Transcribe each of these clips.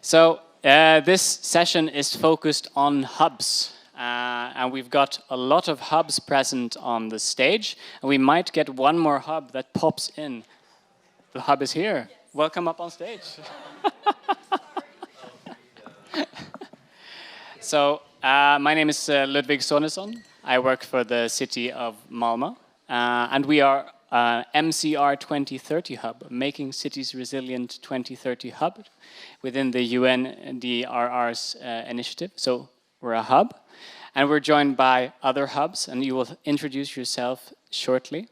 So this session is focused on hubs. And we've got a lot of hubs present on the stage. And we might get one more hub that pops in. The hub is here. Welcome up on stage. So my name is Ludwig Sonesson. I work for the city of Malmö. And we are MCR 2030 hub, Making Cities Resilient 2030 hub within the UNDRR's initiative. So we're a hub. And we're joined by other hubs, and you will introduce yourself shortly.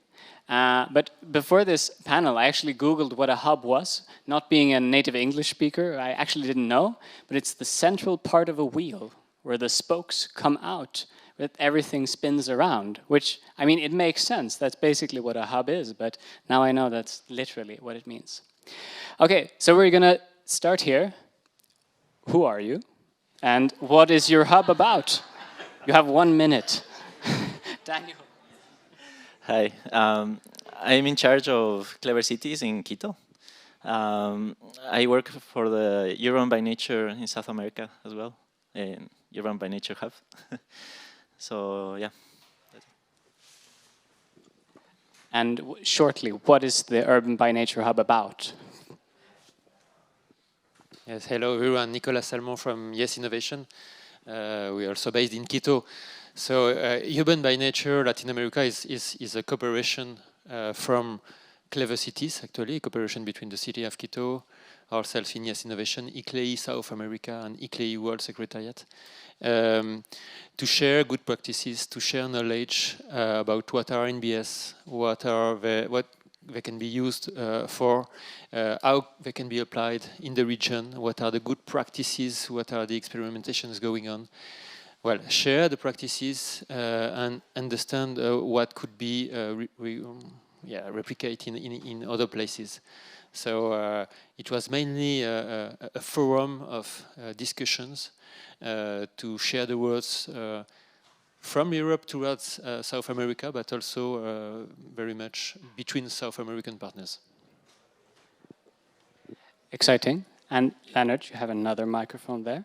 But before this panel, I actually Googled what a hub was. Not being a native English speaker, I actually didn't know, but it's the central part of a wheel where the spokes come out, that everything spins around, which, I mean, it makes sense. That's basically what a hub is, but now I know that's literally what it means. Okay, so we're gonna start here. Who are you? And what is your hub about? You have 1 minute. Daniel. Hi, I'm in charge of Clever Cities in Quito. I work for the Urban by Nature in South America as well, in Urban by Nature Hub. So, yeah. And shortly, what is the Urban by Nature Hub about? Yes, hello everyone, Nicolas Salmon from Yes Innovation. We're also based in Quito. So Urban by Nature Latin America is a cooperation from Clever Cities, actually, a cooperation between the city of Quito, ourselves in Yes Innovation, ICLEI South America and ICLEI World Secretariat, to share good practices, to share knowledge about what are NBS, what they can be used for, how they can be applied in the region, what are the good practices, what are the experimentations going on. Well, share the practices and understand what could be replicated in other places. So it was mainly a forum of discussions to share the words from Europe towards South America, but also very much between South American partners. Exciting. And Leonard, you have another microphone there.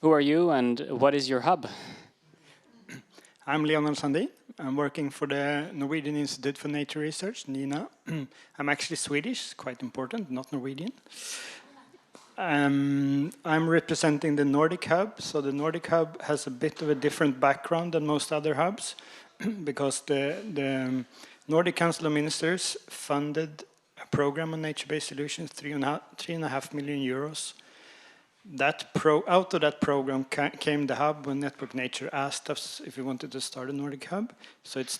Who are you and what is your hub? I'm Leonard Sandin. I'm working for the Norwegian Institute for Nature Research, NINA. I'm actually Swedish, quite important, not Norwegian. I'm representing the Nordic Hub. So the Nordic Hub has a bit of a different background than most other hubs because the Nordic Council of Ministers funded a program on nature-based solutions, 3.5 million euros. Out of that program came the hub when Network Nature asked us if we wanted to start a Nordic Hub. So it's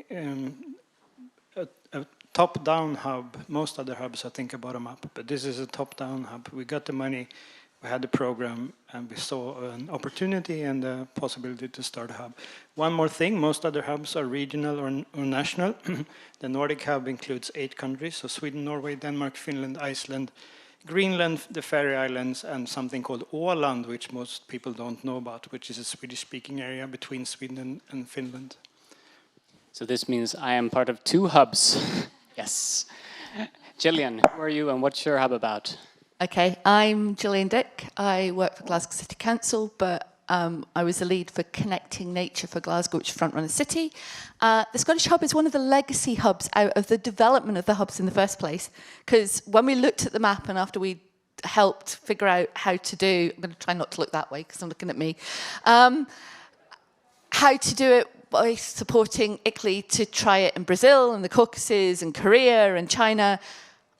a top-down hub. Most other hubs, I think, are bottom-up, but this is a top-down hub. We got the money, we had the program, and we saw an opportunity and a possibility to start a hub. One more thing, most other hubs are regional or national. The Nordic Hub includes 8 countries, so Sweden, Norway, Denmark, Finland, Iceland, Greenland, the Faroe Islands, and something called Åland, which most people don't know about, which is a Swedish-speaking area between Sweden and Finland. So this means I am part of 2 hubs. Yes. Gillian, who are you and what's your hub about? Okay, I'm Gillian Dick. I work for Glasgow City Council, but I was the lead for Connecting Nature for Glasgow, which is Frontrunner City. The Scottish Hub is one of the legacy hubs out of the development of the hubs in the first place. Because when we looked at the map and after we helped figure out how to do, I'm going to try not to look that way because I'm looking at me, how to do it by supporting ICLEI to try it in Brazil and the Caucasus and Korea and China.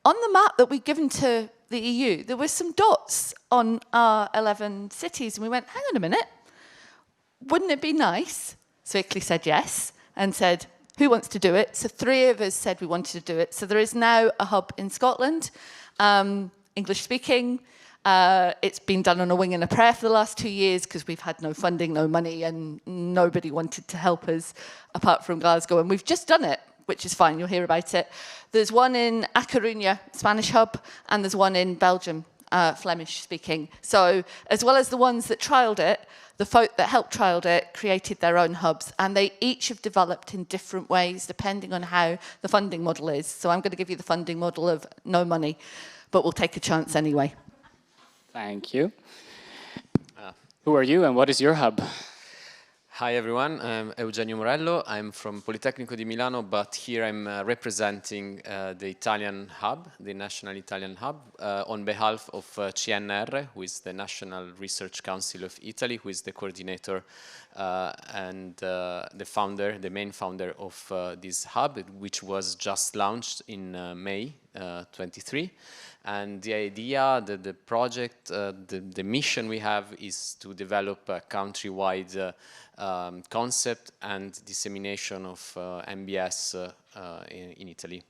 On the map that we'd given to the EU, there were some dots on our 11 cities, and we went, hang on a minute, wouldn't it be nice? So ICLEI said yes, and said, who wants to do it? So 3 of us said we wanted to do it. So there is now a hub in Scotland, English speaking. It's been done on a wing and a prayer for the last 2 years because we've had no funding, no money, and nobody wanted to help us apart from Glasgow, and we've just done it, which is fine, you'll hear about it. There's one in A Coruña, Spanish hub, and there's one in Belgium, Flemish speaking. So as well as the ones that trialled it, the folk that helped trialled it created their own hubs, and they each have developed in different ways depending on how the funding model is. So I'm going to give you the funding model of no money, but we'll take a chance anyway. Thank you. Who are you and what is your hub? Hi everyone, I'm Eugenio Morello. I'm from Politecnico di Milano, but here I'm representing the Italian hub, the National Italian Hub, on behalf of CNR, who is the National Research Council of Italy, who is the coordinator and the founder, the main founder of this hub, which was just launched in May 23. And the idea, the project, the mission we have is to develop a countrywide concept and dissemination of MBS in Italy.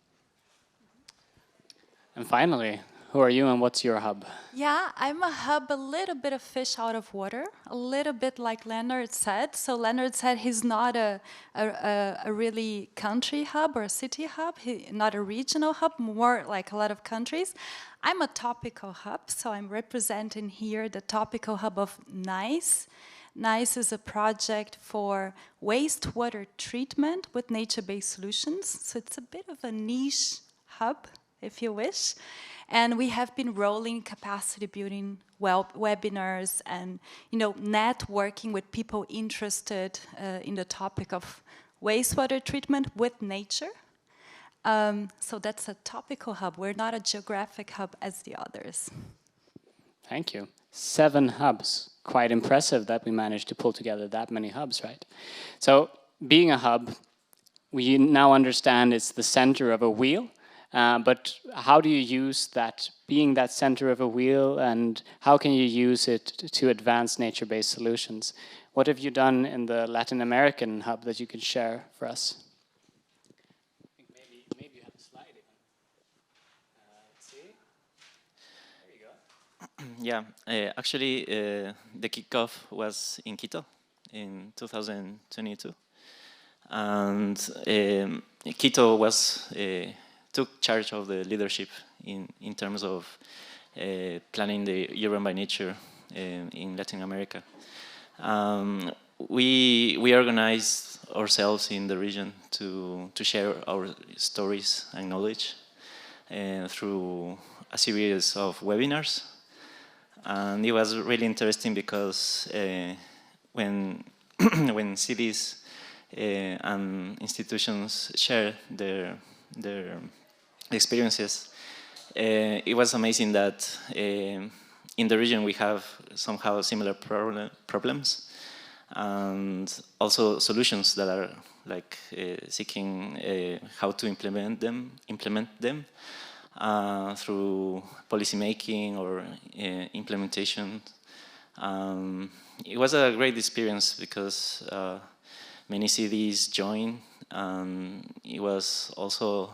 And finally, who are you and what's your hub? Yeah, I'm a hub, a little bit of fish out of water, a little bit like Leonard said. So Leonard said he's not a really country hub or a city hub, not a regional hub, more like a lot of countries. I'm a topical hub, so I'm representing here the topical hub of NICE. NICE is a project for wastewater treatment with nature-based solutions. So it's a bit of a niche hub, if you wish. And we have been rolling capacity building webinars and networking with people interested in the topic of wastewater treatment with nature. So that's a topical hub. We're not a geographic hub as the others. Thank you. 7 hubs. Quite impressive that we managed to pull together that many hubs, right? So being a hub, we now understand it's the center of a wheel. But how do you use that, being that center of a wheel, and how can you use it to advance nature-based solutions? What have you done in the Latin American hub that you can share for us? I think maybe you have a slide even. Let's see. There you go. Yeah, actually, the kickoff was in Quito in 2022. And Quito was... took charge of the leadership in terms of planning the Urban by Nature in Latin America. We organized ourselves in the region to share our stories and knowledge through a series of webinars. And it was really interesting because when when cities and institutions share their experiences, it was amazing that in the region we have somehow similar problems and also solutions that are like seeking how to implement them through policy making or implementation. It was a great experience because many cities joined, and it was also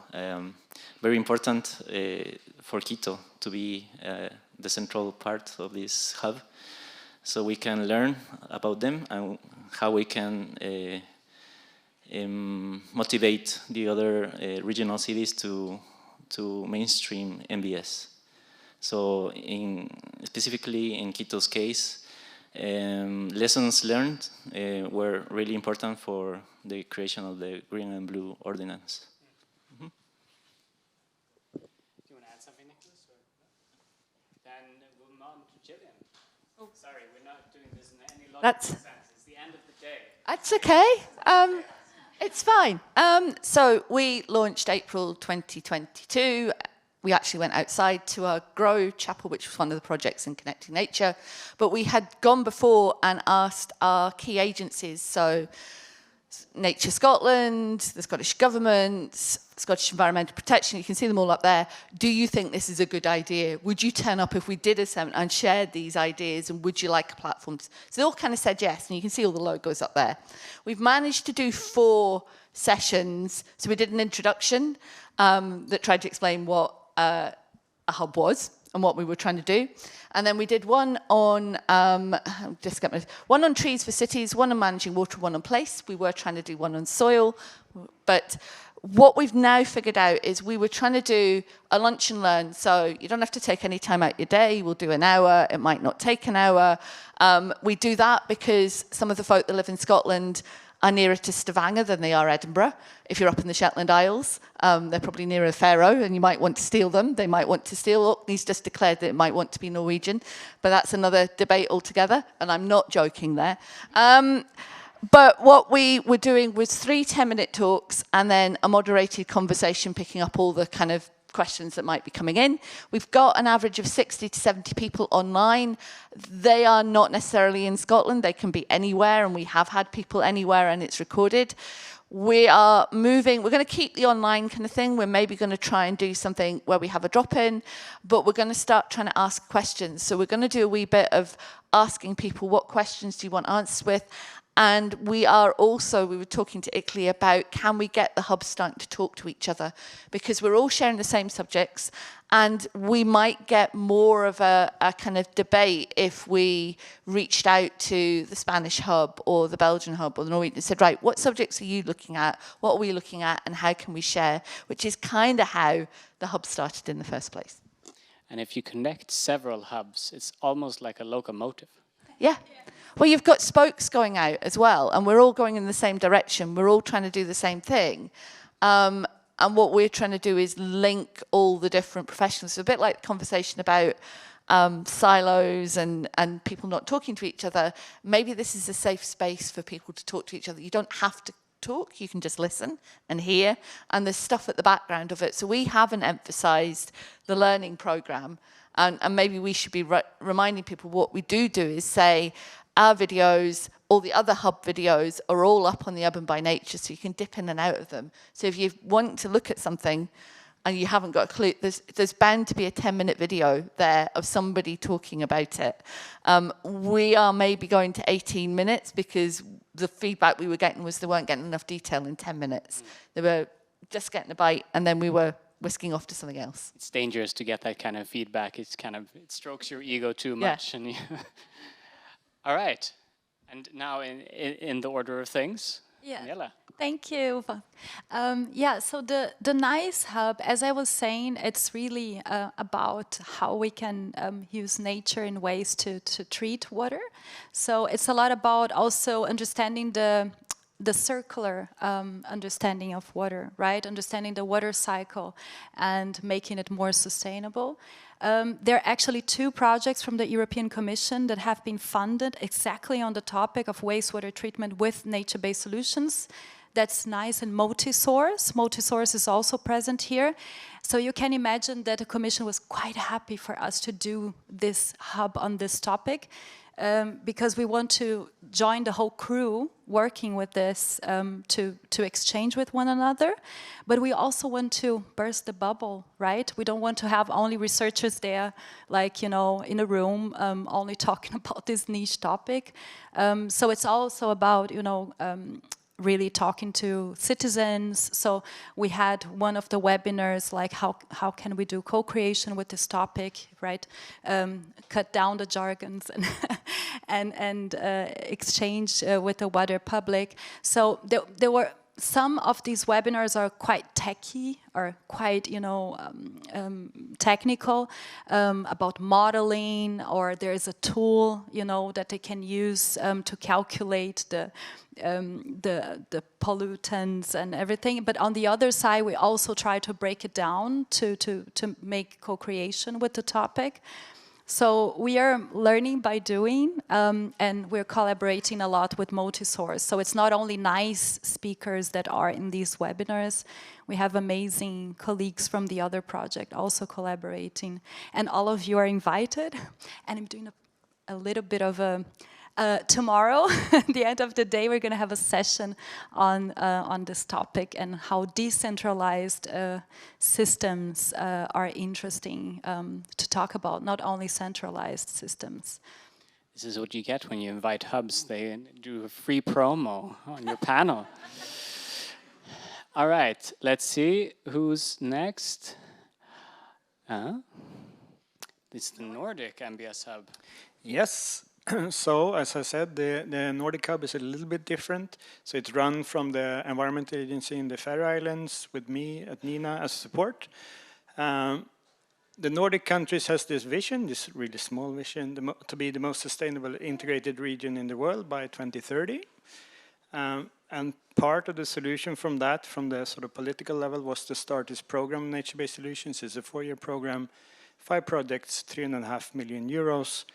very important for Quito to be the central part of this hub, so we can learn about them and how we can motivate the other regional cities to mainstream MBS. So specifically in Quito's case, lessons learned were really important for the creation of the Green and Blue Ordinance. Do you want to add something, Nicholas? Or? Then we'll move on to Gillian. Oh, sorry, we're not doing this in any logical sense. It's the end of the day. That's okay. It's fine. So we launched April 2022. We actually went outside to our Grow Chapel, which was one of the projects in Connecting Nature. But we had gone before and asked our key agencies, so Nature Scotland, the Scottish Government, Scottish Environmental Protection, you can see them all up there. Do you think this is a good idea? Would you turn up if we did a seminar and shared these ideas, and would you like a platform? So they all kind of said yes, and you can see all the logos up there. We've managed to do 4 sessions. So we did an introduction that tried to explain what a hub was and what we were trying to do. And then we did one on, one on trees for cities, one on managing water, one on place. We were trying to do one on soil. But what we've now figured out is we were trying to do a lunch and learn. So you don't have to take any time out your day. We'll do an hour. It might not take an hour. We do that because some of the folk that live in Scotland are nearer to Stavanger than they are Edinburgh. If you're up in the Shetland Isles, they're probably nearer Faroe, and you might want to steal them. They might want to steal. Orkney's just declared that it might want to be Norwegian, but that's another debate altogether, and I'm not joking there. But what we were doing was 3 10-minute talks and then a moderated conversation picking up all the kind of questions that might be coming in. We've got an average of 60 to 70 people online. They are not necessarily in Scotland. They can be anywhere, and we have had people anywhere, and it's recorded. We are moving, we're going to keep the online kind of thing. We're maybe going to try and do something where we have a drop-in, but we're going to start trying to ask questions. So we're going to do a wee bit of asking people, what questions do you want answers with? And we were talking to Italy about, can we get the hubs starting to talk to each other? Because we're all sharing the same subjects, and we might get more of a kind of debate if we reached out to the Spanish hub or the Belgian hub or the Norwegian and said, right, what subjects are you looking at? What are we looking at? And how can we share? Which is kind of how the hub started in the first place. And if you connect several hubs, it's almost like a locomotive. Yeah. Well, you've got spokes going out as well, and we're all going in the same direction. We're all trying to do the same thing. And what we're trying to do is link all the different professionals. So a bit like the conversation about silos and people not talking to each other. Maybe this is a safe space for people to talk to each other. You don't have to talk, you can just listen and hear, and there's stuff at the background of it. So we haven't emphasized the learning program, and maybe we should be reminding people what we do is say, our videos, all the other hub videos are all up on the Urban by Nature, so you can dip in and out of them. So if you want to look at something and you haven't got a clue, there's bound to be a 10-minute video there of somebody talking about it. We are maybe going to 18 minutes because the feedback we were getting was they weren't getting enough detail in 10 minutes. They were just getting a bite, and then we were whisking off to something else. It's dangerous to get that kind of feedback. It strokes your ego too much. Yeah. And all right. And now in the order of things, Yeah. Daniela. Thank you. So the NICE hub, as I was saying, it's really about how we can use nature in ways to treat water. So it's a lot about also understanding the circular understanding of water, right? Understanding the water cycle and making it more sustainable. There are actually 2 projects from the European Commission that have been funded exactly on the topic of wastewater treatment with nature-based solutions. That's NICE and Multisource. Multisource is also present here. So you can imagine that the Commission was quite happy for us to do this hub on this topic. Because we want to join the whole crew working with this to exchange with one another. But we also want to burst the bubble, right? We don't want to have only researchers there, like, in a room, only talking about this niche topic. So it's also about, really talking to citizens. So we had one of the webinars, like how can we do co-creation with this topic, right? Cut down the jargons and exchange with the wider public. So there were some of these webinars are quite techy or quite, technical about modeling, or there's a tool, that they can use to calculate the pollutants and everything. But on the other side, we also try to break it down to make co-creation with the topic. So we are learning by doing, and we're collaborating a lot with Multisource. So it's not only NICE speakers that are in these webinars. We have amazing colleagues from the other project also collaborating. And all of you are invited. And I'm doing a little bit of a... tomorrow, at the end of the day, we're going to have a session on this topic and how decentralized systems are interesting to talk about, not only centralized systems. This is what you get when you invite hubs. They do a free promo on your panel. All right, let's see who's next. It's the Nordic MBS hub. Yes. So, as I said, the Nordic Hub is a little bit different. So it's run from the Environment Agency in the Faroe Islands with me at NINA as support. The Nordic countries has this vision, this really small vision, to be the most sustainable integrated region in the world by 2030. And part of the solution from that, from the sort of political level, was to start this program, Nature-Based Solutions. It's a 4-year program, 5 projects, 3.5 million euros.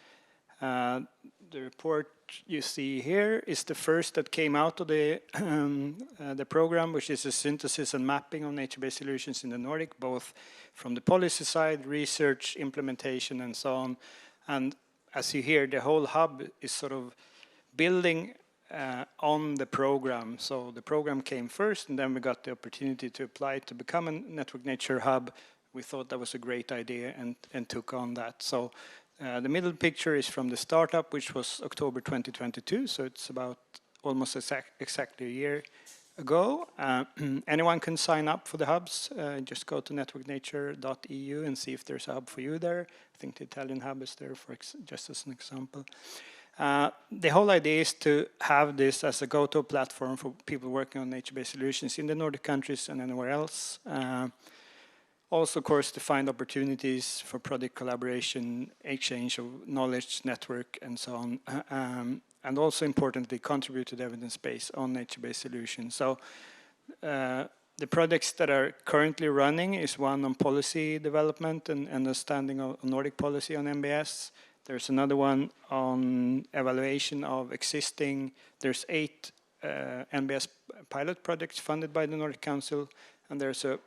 The report you see here is the first that came out of the program, which is a synthesis and mapping of nature-based solutions in the Nordic, both from the policy side, research, implementation, and so on. And as you hear, the whole hub is sort of building on the program. So the program came first, and then we got the opportunity to apply to become a Network Nature hub. We thought that was a great idea and took on that. So the middle picture is from the startup, which was October 2022, so it's about almost exactly a year ago. Anyone can sign up for the hubs. Just go to networknature.eu and see if there's a hub for you there. I think the Italian hub is there, just as an example. The whole idea is to have this as a go-to platform for people working on nature-based solutions in the Nordic countries and anywhere else. Also, of course, to find opportunities for project collaboration, exchange of knowledge, network, and so on. And also, importantly, contribute to the evidence base on nature-based solutions. So the projects that are currently running is one on policy development and understanding of Nordic policy on NBS. There's another one on evaluation of existing. There's 8 NBS pilot projects funded by the Nordic Council, and there's a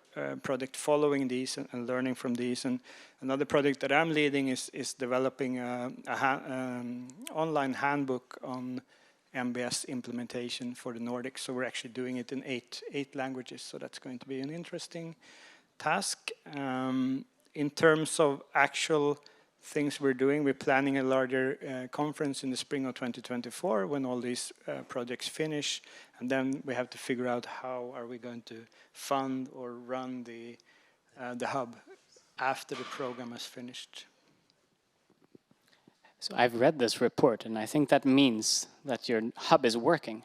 project following these and learning from these. And another project that I'm leading is developing an online handbook on NBS implementation for the Nordics. So we're actually doing it in 8 languages. So that's going to be an interesting task. In terms of actual things we're doing, we're planning a larger conference in the spring of 2024 when all these projects finish, and then we have to figure out how are we going to fund or run the hub after the program is finished. So I've read this report, and I think that means that your hub is working.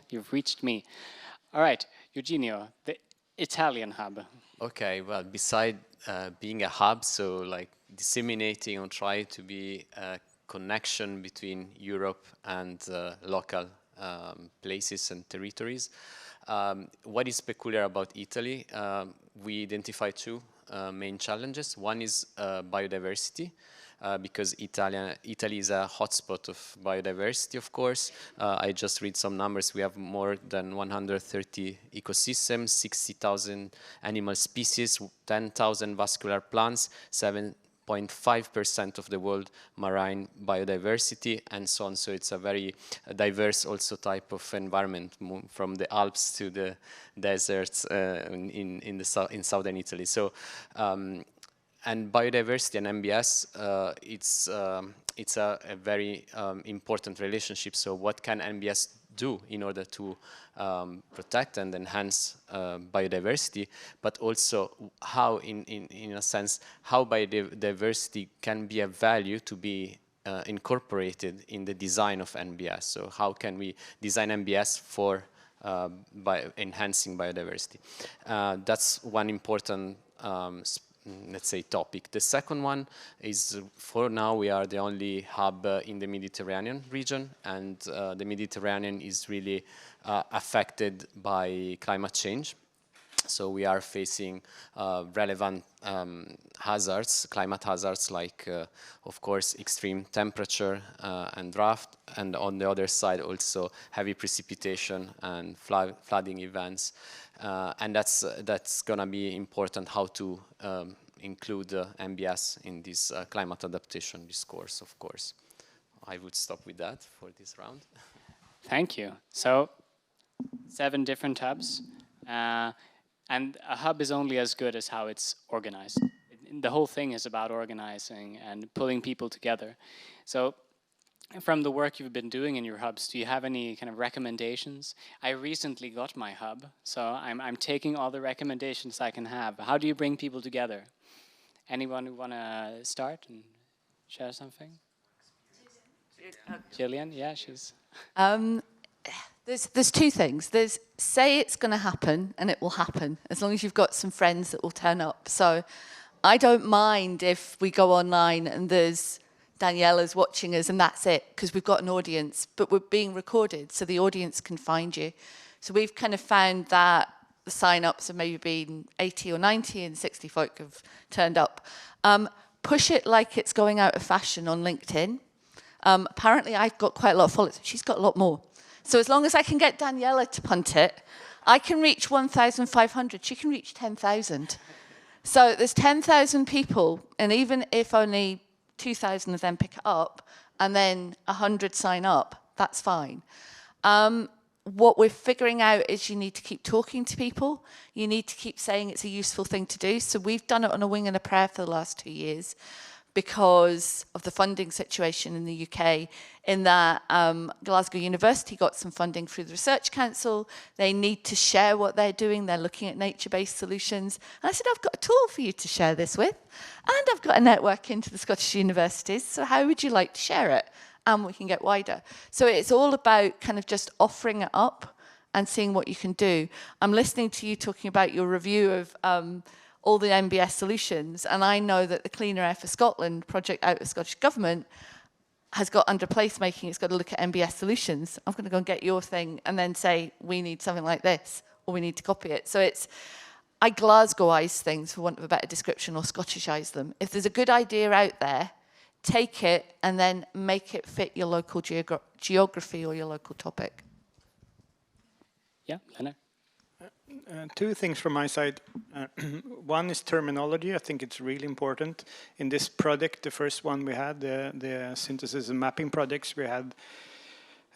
You've reached me. All right, Eugenio, the Italian hub. Okay, well, beside being a hub, so like disseminating or trying to be a connection between Europe and local places and territories. What is peculiar about Italy? We identify 2 main challenges. One is biodiversity. Because Italy is a hotspot of biodiversity, of course. I just read some numbers. We have more than 130 ecosystems, 60,000 animal species, 10,000 vascular plants, 7.5% of the world marine biodiversity, and so on. So it's a very diverse also type of environment, from the Alps to the deserts in southern Italy. So. And biodiversity and NBS, it's a very important relationship. So what can NBS do in order to protect and enhance biodiversity, but also how, in a sense, how biodiversity can be a value to be incorporated in the design of NBS. So how can we design NBS for by enhancing biodiversity? That's one important let's say topic. The second one is, for now, we are the only hub in the Mediterranean region, and the Mediterranean is really affected by climate change. So we are facing relevant hazards, climate hazards, like, of course, extreme temperature and drought, and on the other side also heavy precipitation and flooding events. And that's going to be important, how to include NBS in this climate adaptation discourse, of course. I would stop with that for this round. Thank you. So 7 different hubs. And a hub is only as good as how it's organized. The whole thing is about organizing and pulling people together. So from the work you've been doing in your hubs, do you have any kind of recommendations? I recently got my hub, so I'm taking all the recommendations I can have. How do you bring people together? Anyone who want to start and share something? Gillian, yeah, she's... There's 2 things. There's say it's going to happen, and it will happen, as long as you've got some friends that will turn up. So I don't mind if we go online and there's Daniela's watching us and that's it, because we've got an audience, but we're being recorded so the audience can find you. So we've kind of found that the sign-ups have maybe been 80 or 90 and 60 folk have turned up. Push it like it's going out of fashion on LinkedIn. Apparently I've got quite a lot of followers. She's got a lot more. So as long as I can get Daniela to punt it, I can reach 1,500. She can reach 10,000. So there's 10,000 people, and even if only 2,000 of them pick it up, and then 100 sign up, that's fine. What we're figuring out is you need to keep talking to people. You need to keep saying it's a useful thing to do. So we've done it on a wing and a prayer for the last 2 years because of the funding situation in the UK, in that Glasgow University got some funding through the Research Council. They need to share what they're doing. They're looking at nature-based solutions. And I said, I've got a tool for you to share this with, and I've got a network into the Scottish universities, so how would you like to share it? And we can get wider. So it's all about kind of just offering it up and seeing what you can do. I'm listening to you talking about your review of all the MBS solutions, and I know that the Cleaner Air for Scotland project out of Scottish Government has got under placemaking, it's got to look at MBS solutions. I'm going to go and get your thing and then say, we need something like this, or we need to copy it. So it's, I Glasgowize things, for want of a better description, or Scottishize them. If there's a good idea out there, take it and then make it fit your local geography or your local topic. Yeah, Lena? Two things from my side. One is terminology. I think it's really important. In this project, the first one we had, the synthesis and mapping projects, we had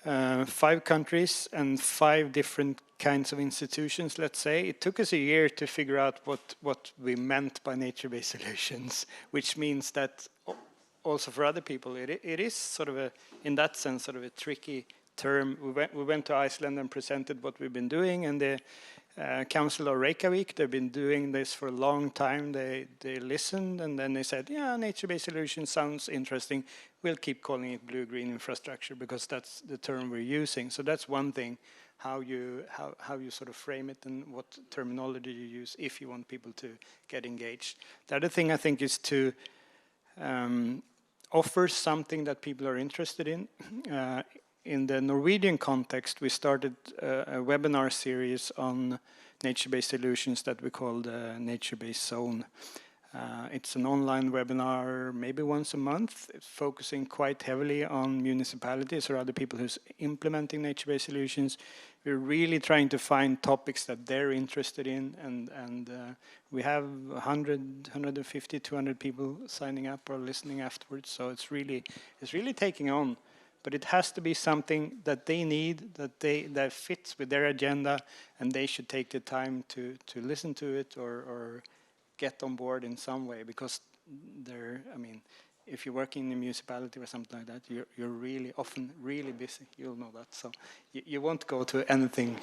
5 countries and 5 different kinds of institutions, let's say. It took us a year to figure out what we meant by nature-based solutions, which means that also for other people, it is sort of in that sense, sort of a tricky term. We went to Iceland and presented what we've been doing, and the Council of Reykjavik, they've been doing this for a long time. They listened, and then they said, yeah, nature-based solutions sounds interesting. We'll keep calling it blue-green infrastructure because that's the term we're using. So that's one thing, how you sort of frame it and what terminology you use if you want people to get engaged. The other thing I think is to offer something that people are interested in. In the Norwegian context, we started a webinar series on nature-based solutions that we call the Nature-Based Zone. It's an online webinar, maybe once a month. It's focusing quite heavily on municipalities or other people who's implementing nature-based solutions. We're really trying to find topics that they're interested in, and we have 100, 150, 200 people signing up or listening afterwards. So it's really taking on. But it has to be something that they need, that fits with their agenda, and they should take the time to listen to it or get on board in some way, because if you're working in a municipality or something like that, you're really often really busy. You'll know that. So you won't go to anything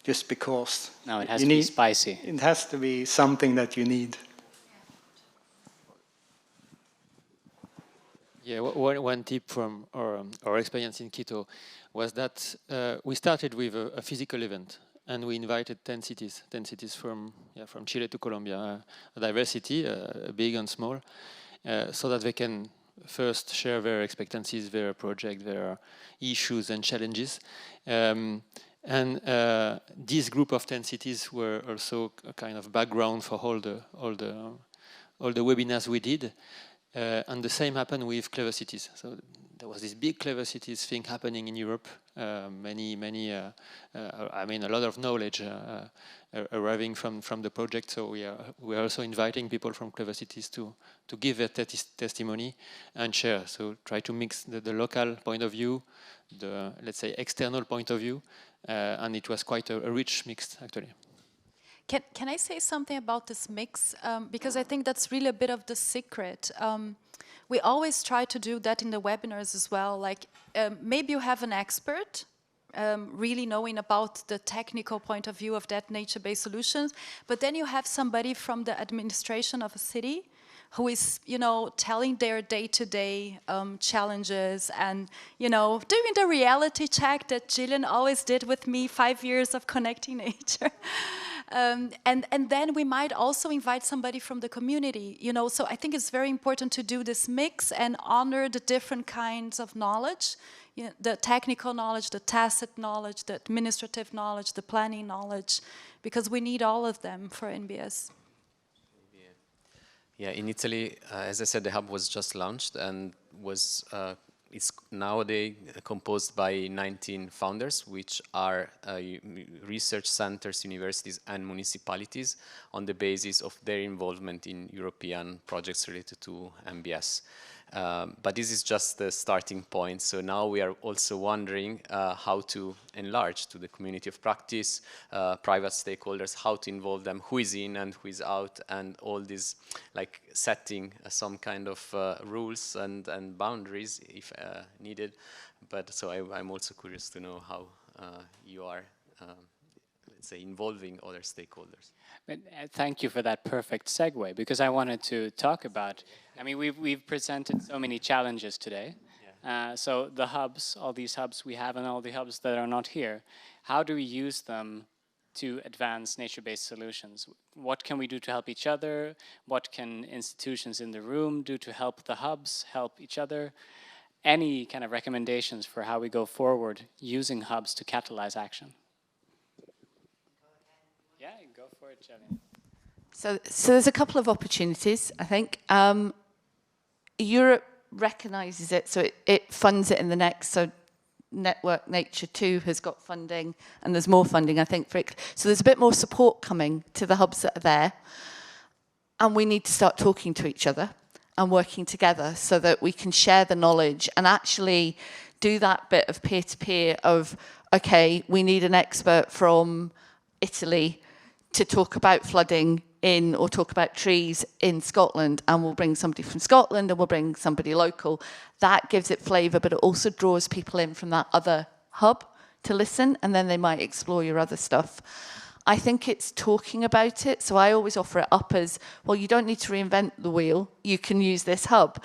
just because. No, it has to be spicy. It has to be something that you need. Yeah, one tip from our experience in Quito was that we started with a physical event, and we invited 10 cities from Chile to Colombia, a diversity, big and small, so that they can first share their expectancies, their project, their issues and challenges. And this group of 10 cities were also a kind of background for all the webinars we did. And the same happened with Clever Cities. So there was this big Clever Cities thing happening in Europe. A lot of knowledge arriving from the project. So we are also inviting people from Clever Cities to give their testimony and share. So try to mix the local point of view, the, let's say, external point of view, and it was quite a rich mix, actually. Can I say something about this mix? Because I think that's really a bit of the secret. We always try to do that in the webinars as well. Like maybe you have an expert really knowing about the technical point of view of that nature-based solutions, but then you have somebody from the administration of a city who is, telling their day-to-day challenges and, doing the reality check that Gillian always did with me, 5 years of connecting nature. And then we might also invite somebody from the community, you know. So I think it's very important to do this mix and honor the different kinds of knowledge, you know, the technical knowledge, the tacit knowledge, the administrative knowledge, the planning knowledge, because we need all of them for NBS. Yeah, in Italy, as I said, the hub was just launched and was it's nowadays composed by 19 founders, which are research centers, universities, and municipalities on the basis of their involvement in European projects related to MBS. But this is just the starting point. So now we are also wondering how to enlarge to the community of practice, private stakeholders, how to involve them, who is in and who is out, and all this, like setting some kind of rules and boundaries if needed. But so I'm also curious to know how you are, let's say, involving other stakeholders. Thank you for that perfect segue, because I wanted to talk about, I mean, we've presented so many challenges today. Yeah. So the hubs, all these hubs we have and all the hubs that are not here, how do we use them to advance nature-based solutions? What can we do to help each other? What can institutions in the room do to help the hubs help each other? Any kind of recommendations for how we go forward using hubs to catalyze action? Yeah, go for it, Jelly. So there's a couple of opportunities, I think. Europe recognises it, so it funds it in the next. So Network Nature 2 has got funding, and there's more funding, I think, for it. So there's a bit more support coming to the hubs that are there. And we need to start talking to each other and working together so that we can share the knowledge and actually do that bit of peer-to-peer of, okay, we need an expert from Italy to talk about flooding in or talk about trees in Scotland, and we'll bring somebody from Scotland and we'll bring somebody local. That gives it flavour, but it also draws people in from that other hub to listen, and then they might explore your other stuff. I think it's talking about it, so I always offer it up as, well, you don't need to reinvent the wheel, you can use this hub.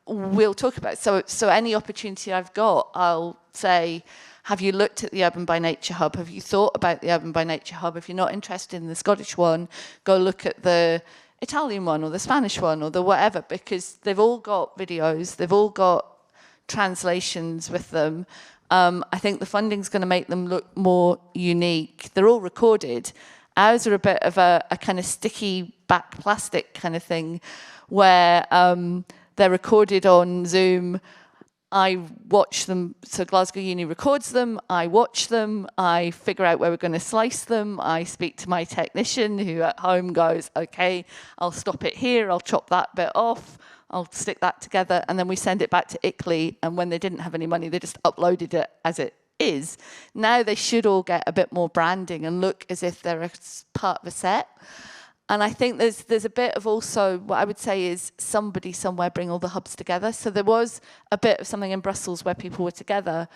We'll talk about it. So any opportunity I've got, I'll say, have you looked at the Urban by Nature Hub? Have you thought about the Urban by Nature Hub? If you're not interested in the Scottish one, go look at the Italian one or the Spanish one or the whatever, because they've all got videos, they've all got translations with them. I think the funding's going to make them look more unique. They're all recorded. Ours are a bit of a kind of sticky back plastic kind of thing where they're recorded on Zoom. I watch them, so Glasgow Uni records them, I watch them, I figure out where we're going to slice them, I speak to my technician who at home goes, okay, I'll stop it here, I'll chop that bit off, I'll stick that together, and then we send it back to ICLEI, and when they didn't have any money, they just uploaded it as it is. Now they should all get a bit more branding and look as if they're a part of a set. And I think there's a bit of also, what I would say is somebody somewhere bring all the hubs together. So there was a bit of something in Brussels where people were together.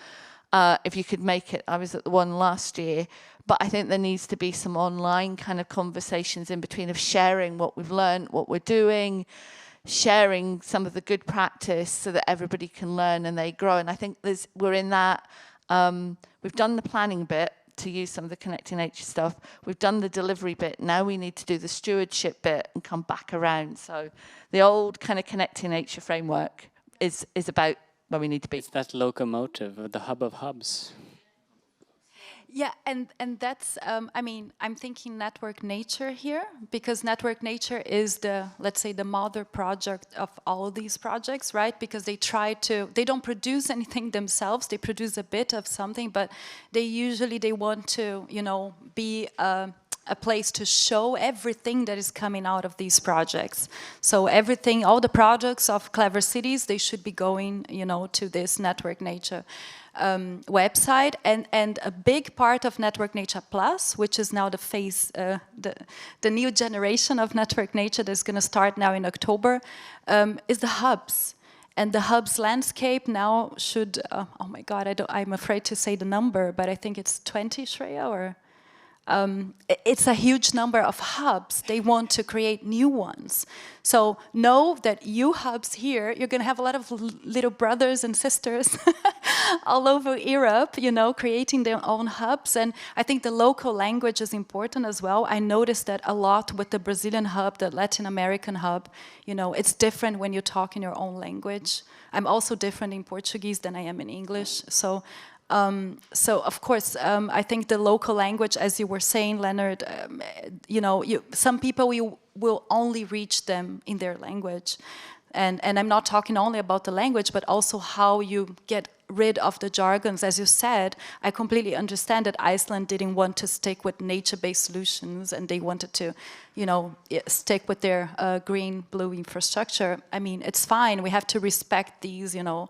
If you could make it, I was at the one last year. But I think there needs to be some online kind of conversations in between of sharing what we've learned, what we're doing, sharing some of the good practice so that everybody can learn and they grow. And I think we're in that. We've done the planning bit to use some of the Connecting Nature stuff. We've done the delivery bit. Now we need to do the stewardship bit and come back around. So the old kind of Connecting Nature framework is about where we need to be. It's that locomotive, the hub of hubs. Yeah, and that's, I mean, I'm thinking Network Nature here, because Network Nature is the, let's say, the mother project of all of these projects, right? Because they they don't produce anything themselves, they produce a bit of something, but they want to, you know, be a place to show everything that is coming out of these projects. So everything, all the projects of Clever Cities, they should be going, you know, to this Network Nature website, and a big part of Network Nature Plus, which is now the phase, the new generation of Network Nature that's going to start now in October, is the hubs. And the hubs landscape now should, oh my God, I'm afraid to say the number, but I think it's 20, Shreya, or? It's a huge number of hubs. They want to create new ones. So know that you hubs here, you're going to have a lot of little brothers and sisters all over Europe, you know, creating their own hubs. And I think the local language is important as well. I noticed that a lot with the Brazilian hub, the Latin American hub, you know, it's different when you talk in your own language. I'm also different in Portuguese than I am in English. So of course, I think the local language, as you were saying, Leonard, you know, some people you will only reach them in their language. And I'm not talking only about the language, but also how you get rid of the jargons. As you said, I completely understand that Iceland didn't want to stick with nature-based solutions and they wanted to, you know, stick with their green, blue infrastructure. I mean, it's fine. We have to respect these, you know,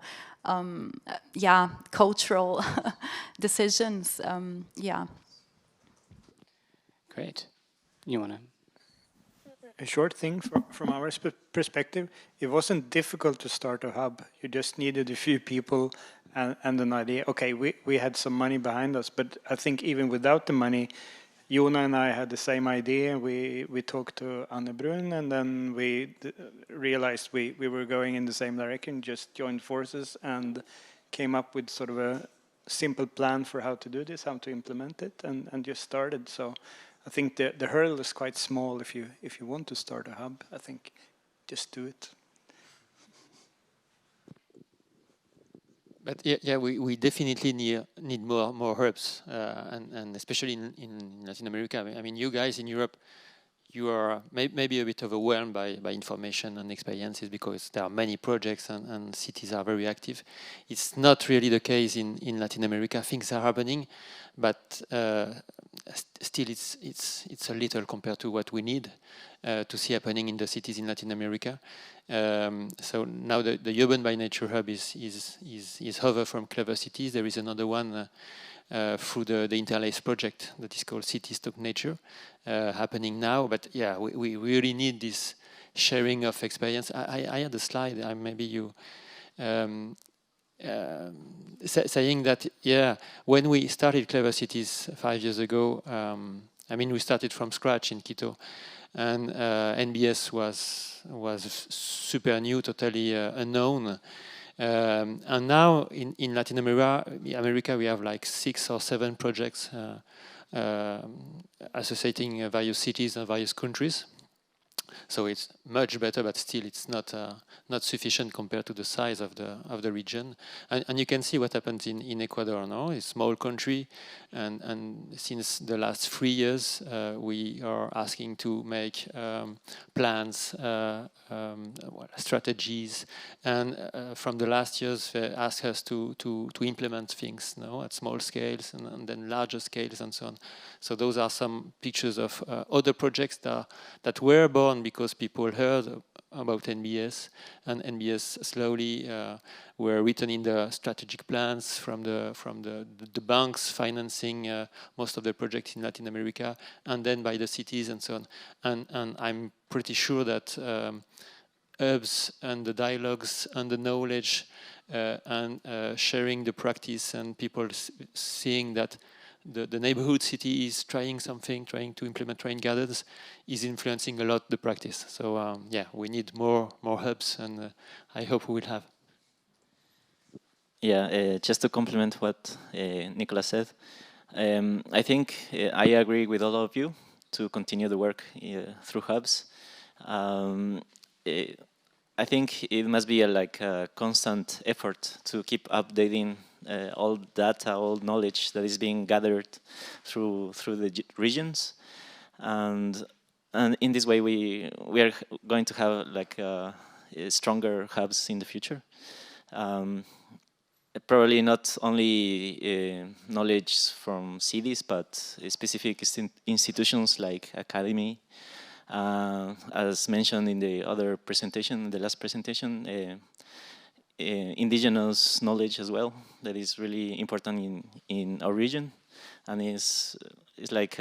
cultural decisions. Yeah. Great. You want to? A short thing from our perspective, it wasn't difficult to start a hub. You just needed a few people and an idea. Okay, we had some money behind us, but I think even without the money, Jona and I had the same idea. We talked to Anne Brun, and then we realized we were going in the same direction, just joined forces and came up with sort of a simple plan for how to do this, how to implement it, and just started. So I think the hurdle is quite small if you want to start a hub. I think just do it. But yeah, we definitely need more hubs, and especially in Latin America. I mean, you guys in Europe, you are maybe a bit overwhelmed by information and experiences because there are many projects and cities are very active. It's not really the case in Latin America. Things are happening, but still it's a little compared to what we need to see happening in the cities in Latin America. So now the Urban by Nature Hub is over from Clever Cities. There is another one through the Interlace project that is called Cities Talk Nature happening now. But yeah, we really need this sharing of experience. I had a slide, maybe you saying that, yeah, when we started Clever Cities 5 years ago, I mean, we started from scratch in Quito, and NBS was super new, totally unknown. And now in Latin America, we have like 6 or 7 projects associating various cities and various countries. So it's much better, but still it's not sufficient compared to the size of the region. And you can see what happens in Ecuador now. It's a small country, and since the last 3 years, we are asking to make plans, strategies, and from the last years, they ask us to implement things at small scales and then larger scales and so on. So those are some pictures of other projects that were born because people heard about NBS, and NBS slowly were written in the strategic plans from the banks financing most of the projects in Latin America, and then by the cities and so on. And I'm pretty sure that hubs and the dialogues and the knowledge and sharing the practice and people seeing that the neighborhood city is trying something, trying to implement rain gardens, is influencing a lot the practice. So yeah, we need more hubs, and I hope we will have. Yeah, just to complement what Nicolas said, I think I agree with all of you to continue the work through hubs. I think it must be a constant effort to keep updating all data, all knowledge that is being gathered through the regions, and in this way we are going to have stronger hubs in the future. Probably not only knowledge from cities, but specific institutions like academy. As mentioned in the other presentation, the last presentation, indigenous knowledge as well, that is really important in our region, and is like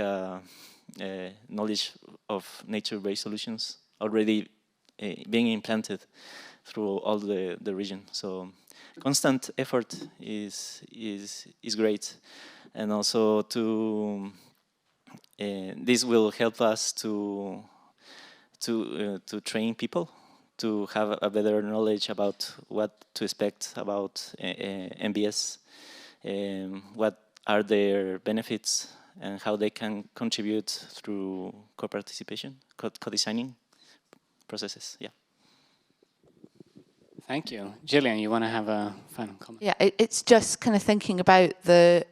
knowledge of nature-based solutions already being implanted through all the region. So constant effort is great, and also this will help us to train people to have a better knowledge about what to expect about MBS, what are their benefits, and how they can contribute through co-participation, co-designing processes. Yeah. Thank you. Gillian, you want to have a final comment? Yeah, it's just kind of thinking about the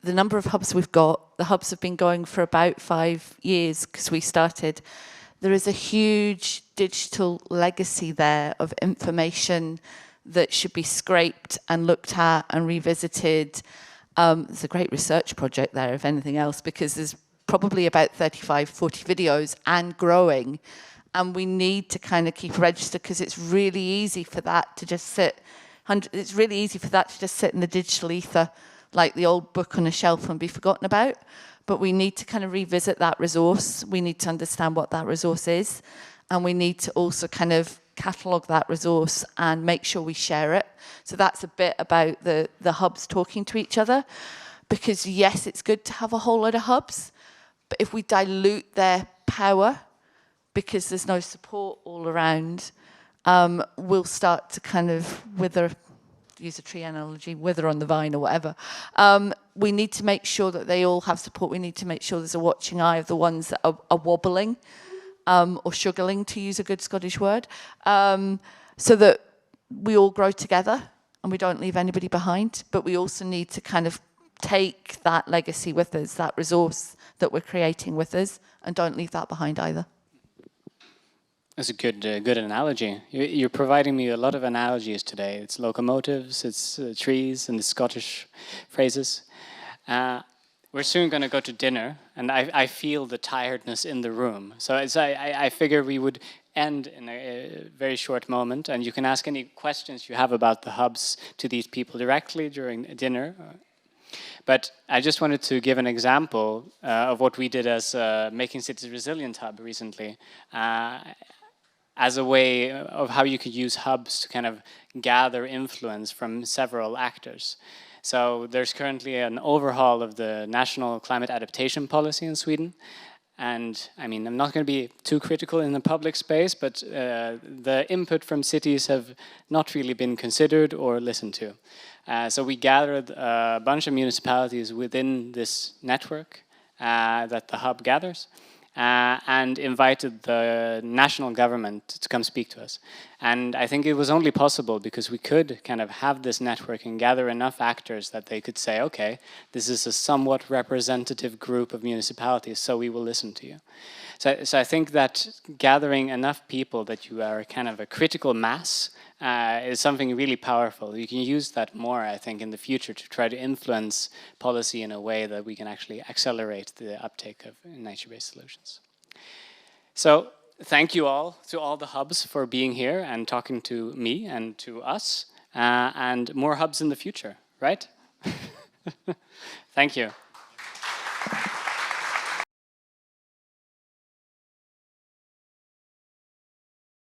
number of hubs we've got. The hubs have been going for about 5 years because we started. There is a huge digital legacy there of information that should be scraped and looked at and revisited. There's a great research project there, if anything else, because there's probably about 35, 40 videos and growing. And we need to kind of keep a register because it's really easy for that to just sit. It's really easy for that to just sit in the digital ether, like the old book on a shelf, and be forgotten about. But we need to kind of revisit that resource. We need to understand what that resource is. And we need to also kind of catalogue that resource and make sure we share it. So that's a bit about the hubs talking to each other. Because yes, it's good to have a whole lot of hubs, but if we dilute their power because there's no support all around, we'll start to kind of wither, use a tree analogy, wither on the vine or whatever. We need to make sure that they all have support. We need to make sure there's a watching eye of the ones that are wobbling or sugarling, to use a good Scottish word, so that we all grow together and we don't leave anybody behind. But we also need to kind of take that legacy with us, that resource that we're creating with us, and don't leave that behind either. That's a good analogy. You're providing me a lot of analogies today. It's locomotives, it's trees, and the Scottish phrases. We're soon going to go to dinner, and I feel the tiredness in the room. So I figure we would end in a very short moment, and you can ask any questions you have about the hubs to these people directly during dinner. But I just wanted to give an example of what we did as Making Cities Resilient Hub recently, as a way of how you could use hubs to kind of gather influence from several actors. So there's currently an overhaul of the national climate adaptation policy in Sweden. And I mean, I'm not going to be too critical in the public space, but the input from cities have not really been considered or listened to. So we gathered a bunch of municipalities within this network that the hub gathers, and invited the national government to come speak to us. And I think it was only possible because we could kind of have this network and gather enough actors that they could say, okay, this is a somewhat representative group of municipalities, so we will listen to you. So I think that gathering enough people that you are kind of a critical mass is something really powerful. You can use that more, I think, in the future to try to influence policy in a way that we can actually accelerate the uptake of nature-based solutions. So thank you all to all the hubs for being here and talking to me and to us, and more hubs in the future, right? Thank you.